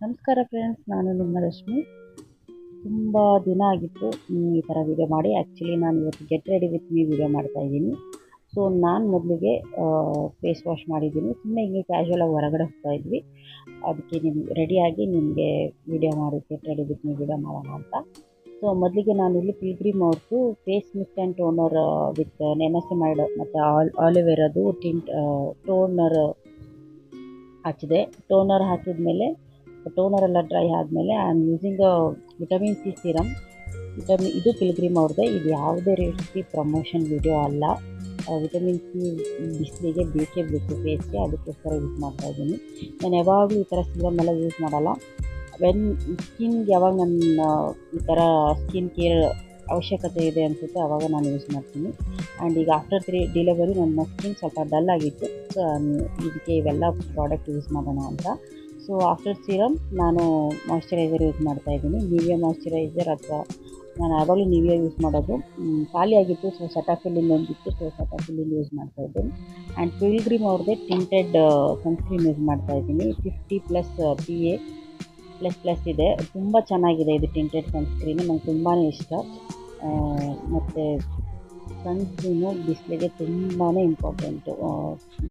ನಮಸ್ಕಾರ ಫ್ರೆಂಡ್ಸ್, ನಾನು ನಿಮ್ಮ ರಶ್ಮಿ. ತುಂಬ ದಿನ ಆಗಿತ್ತು ಈ ಥರ ವಿಡಿಯೋ ಮಾಡಿ. ಆ್ಯಕ್ಚುಲಿ ನಾನು ಇವತ್ತು get ready with me video ಮಾಡ್ತಾಯಿದ್ದೀನಿ. ಸೊ ನಾನು ಮೊದಲಿಗೆ ಫೇಸ್ ವಾಶ್ ಮಾಡಿದ್ದೀನಿ. ಸುಮ್ಮನೆ ಹಿಂಗೆ ಕ್ಯಾಶುವಲಾಗಿ ಹೊರಗಡೆ ಹೋಗ್ತಾಯಿದ್ವಿ, ಅದಕ್ಕೆ ರೆಡಿಯಾಗಿ ನಿಮಗೆ ವಿಡಿಯೋ ಮಾಡಿ get ready with me video ಮಾಡೋಣ ಅಂತ. ಸೊ ಮೊದಲಿಗೆ ನಾನು ಇಲ್ಲಿ ಪಿಲ್ಗ್ರಿಮ್ ಅವ್ರದ್ದು face mist and toner with niacinamide ಮತ್ತು ಆಲಿವೆರಾದು ಟೋನರ್ ಹಾಕಿದೆ. ಟೋನರ್ ಹಾಕಿದ ಮೇಲೆ ಟೋನರ್ ಎಲ್ಲ ಡ್ರೈ ಆದಮೇಲೆ I am using vitamin C serum. ಇದು ಪಿಲ್ಗ್ರಿಮ್ ಅವ್ರದ್ದೇ. ಇದು ಯಾವುದೇ ರೀತಿ ಪ್ರಮೋಷನ್ ವಿಡಿಯೋ ಅಲ್ಲ. ವಿಟಮಿನ್ ಸಿ ಬಿಸಿಲಿಗೆ ಬೇಕೇ ಬೇಕು ಫೇಸ್ಗೆ, ಅದಕ್ಕೋಸ್ಕರ ಯೂಸ್ ಮಾಡ್ತಾಯಿದ್ದೀನಿ. ನಾನು ಯಾವಾಗಲೂ ಈ ಥರ ಸೀರಮ್ ಎಲ್ಲ ಯೂಸ್ ಮಾಡಲ್ಲ. ಸ್ಕಿನ್ಗೆ ಯಾವಾಗ ನನ್ನ ಈ ಥರ ಸ್ಕಿನ್ ಕೇರ್ ಅವಶ್ಯಕತೆ ಇದೆ ಅನಿಸುತ್ತೆ ಆವಾಗ ನಾನು ಯೂಸ್ ಮಾಡ್ತೀನಿ. ಆ್ಯಂಡ್ ಈಗ ಆಫ್ಟರ್ ಡೆಲಿವರಿ ನನ್ನ ಸ್ಕಿನ್ ಸ್ವಲ್ಪ ಡಲ್ ಆಗಿತ್ತು. ಸೊ ಇದಕ್ಕೆ ಇವೆಲ್ಲ ಪ್ರಾಡಕ್ಟ್ ಯೂಸ್ ಮಾಡೋಣ ಅಂತ. ಸೊ ಆಫ್ಟರ್ ಸೀರಮ್ ನಾನು ಮಾಯ್ಶ್ಚರೈಸರ್ ಯೂಸ್ ಮಾಡ್ತಾಯಿದ್ದೀನಿ. ನಿವಿಯಾ ಮಾಯ್ಶ್ಚರೈಸರ್, ಅಥವಾ ನಾನು ಯಾವಾಗಲೂ ನಿವಿಯಾ ಯೂಸ್ ಮಾಡೋದು. ಖಾಲಿಯಾಗಿತ್ತು, ಸೊ ಸೆಟಾಫಿಲಿನ್ ಒಂದಿತ್ತು, ಸೊ ಸೆಟಾಫಿಲಿನ್ ಯೂಸ್ ಮಾಡ್ತಾಯಿದ್ದೀನಿ. ಆ್ಯಂಡ್ ಪಿಲ್ಗ್ರಿಮ್ ಅವ್ರದ್ದೇ ಟಿಂಟೆಡ್ ಸನ್ಸ್ಕ್ರೀನ್ ಯೂಸ್ ಮಾಡ್ತಾಯಿದ್ದೀನಿ. 50+ PA++ ಇದೆ. ತುಂಬ ಚೆನ್ನಾಗಿದೆ ಇದು ಟಿಂಟೆಡ್ ಸನ್ಸ್ಕ್ರೀನು, ನಂಗೆ ತುಂಬಾ ಇಷ್ಟ. ಮತ್ತು ಸನ್ಸ್ಕ್ರೀನು ಬಿಸಿಲಿಗೆ ತುಂಬಾ ಇಂಪಾರ್ಟೆಂಟು.